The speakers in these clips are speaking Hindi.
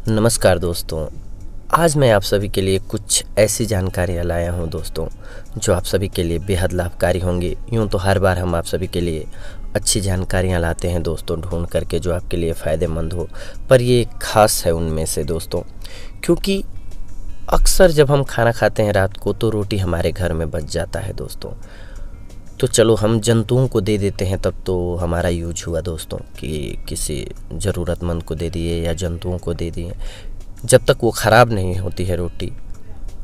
नमस्कार दोस्तों। आज मैं आप सभी के लिए कुछ ऐसी जानकारियाँ लाया हूँ दोस्तों, जो आप सभी के लिए बेहद लाभकारी होंगी। यूँ तो हर बार हम आप सभी के लिए अच्छी जानकारियाँ लाते हैं दोस्तों, ढूंढ करके जो आपके लिए फ़ायदेमंद हो, पर ये खास है उनमें से दोस्तों। क्योंकि अक्सर जब हम खाना खाते हैं रात को तो रोटी हमारे घर में बच जाता है दोस्तों। तो चलो हम जंतुओं को दे देते हैं, तब तो हमारा यूज हुआ दोस्तों कि किसी ज़रूरतमंद को दे दिए या जंतुओं को दे दिए। जब तक वो ख़राब नहीं होती है रोटी,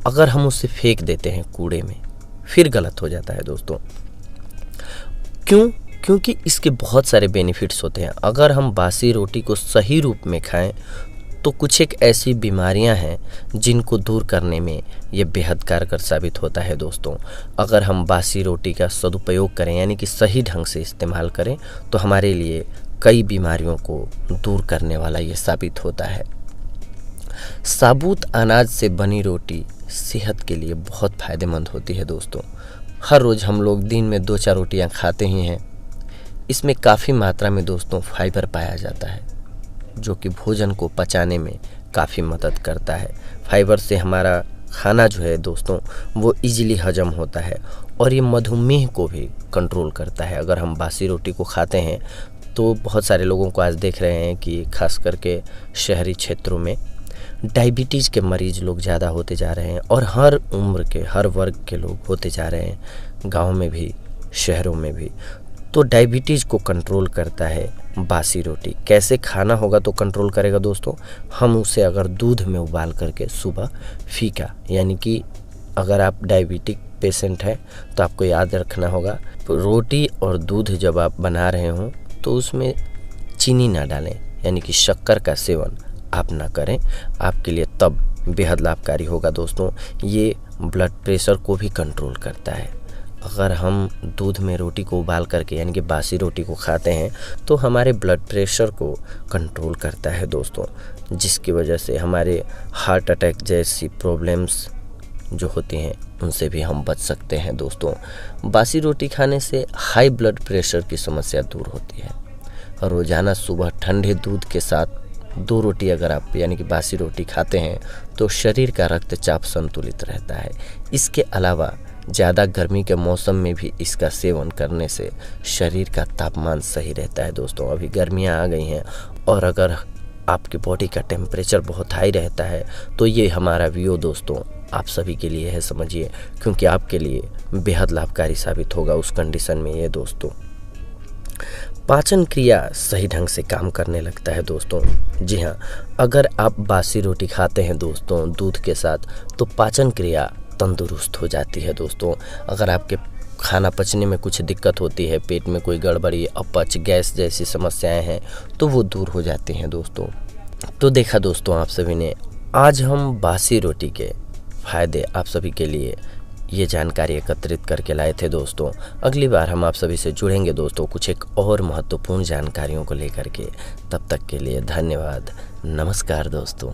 अगर हम उसे फेंक देते हैं कूड़े में, फिर गलत हो जाता है दोस्तों। क्यों? क्योंकि इसके बहुत सारे बेनिफिट्स होते हैं। अगर हम बासी रोटी को सही रूप में खाएं तो कुछ एक ऐसी बीमारियां हैं जिनको दूर करने में ये बेहद कारगर साबित होता है दोस्तों। अगर हम बासी रोटी का सदुपयोग करें, यानी कि सही ढंग से इस्तेमाल करें, तो हमारे लिए कई बीमारियों को दूर करने वाला ये साबित होता है। साबुत अनाज से बनी रोटी सेहत के लिए बहुत फ़ायदेमंद होती है दोस्तों। हर रोज़ हम लोग दिन में 2-4 रोटियां खाते ही हैं। इसमें काफ़ी मात्रा में दोस्तों फाइबर पाया जाता है, जो कि भोजन को पचाने में काफ़ी मदद करता है। फाइबर से हमारा खाना जो है दोस्तों वो इजीली हजम होता है, और ये मधुमेह को भी कंट्रोल करता है। अगर हम बासी रोटी को खाते हैं तो बहुत सारे लोगों को आज देख रहे हैं कि खास करके शहरी क्षेत्रों में डायबिटीज़ के मरीज़ लोग ज़्यादा होते जा रहे हैं, और हर उम्र के हर वर्ग के लोग होते जा रहे हैं, गाँव में भी शहरों में भी। तो डायबिटीज़ को कंट्रोल करता है बासी रोटी। कैसे खाना होगा तो कंट्रोल करेगा दोस्तों? हम उसे अगर दूध में उबाल करके सुबह फीका, यानी कि अगर आप डायबिटिक पेशेंट हैं तो आपको याद रखना होगा, रोटी और दूध जब आप बना रहे हों तो उसमें चीनी ना डालें, यानी कि शक्कर का सेवन आप ना करें। आपके लिए तब बेहद लाभकारी होगा दोस्तों। ये ब्लड प्रेशर को भी कंट्रोल करता है। अगर हम दूध में रोटी को उबाल करके, यानी कि बासी रोटी को खाते हैं, तो हमारे ब्लड प्रेशर को कंट्रोल करता है दोस्तों, जिसकी वजह से हमारे हार्ट अटैक जैसी प्रॉब्लम्स जो होती हैं उनसे भी हम बच सकते हैं दोस्तों। बासी रोटी खाने से हाई ब्लड प्रेशर की समस्या दूर होती है। रोज़ाना सुबह ठंडे दूध के साथ 2 रोटी अगर आप, यानी कि बासी रोटी खाते हैं, तो शरीर का रक्तचाप संतुलित रहता है। इसके अलावा ज़्यादा गर्मी के मौसम में भी इसका सेवन करने से शरीर का तापमान सही रहता है दोस्तों। अभी गर्मियाँ आ गई हैं, और अगर आपकी बॉडी का टेम्परेचर बहुत हाई रहता है तो ये हमारा वीडियो दोस्तों आप सभी के लिए है, समझिए, क्योंकि आपके लिए बेहद लाभकारी साबित होगा उस कंडीशन में ये दोस्तों। पाचन क्रिया सही ढंग से काम करने लगता है दोस्तों। जी हाँ, अगर आप बासी रोटी खाते हैं दोस्तों दूध के साथ, तो पाचन क्रिया तंदुरुस्त हो जाती है दोस्तों। अगर आपके खाना पचने में कुछ दिक्कत होती है, पेट में कोई गड़बड़ी, अपच, गैस जैसी समस्याएं हैं, तो वो दूर हो जाती हैं दोस्तों। तो देखा दोस्तों आप सभी ने, आज हम बासी रोटी के फ़ायदे आप सभी के लिए ये जानकारी एकत्रित करके लाए थे दोस्तों। अगली बार हम आप सभी से जुड़ेंगे दोस्तों कुछ एक और महत्वपूर्ण जानकारियों को लेकर के। तब तक के लिए धन्यवाद। नमस्कार दोस्तों।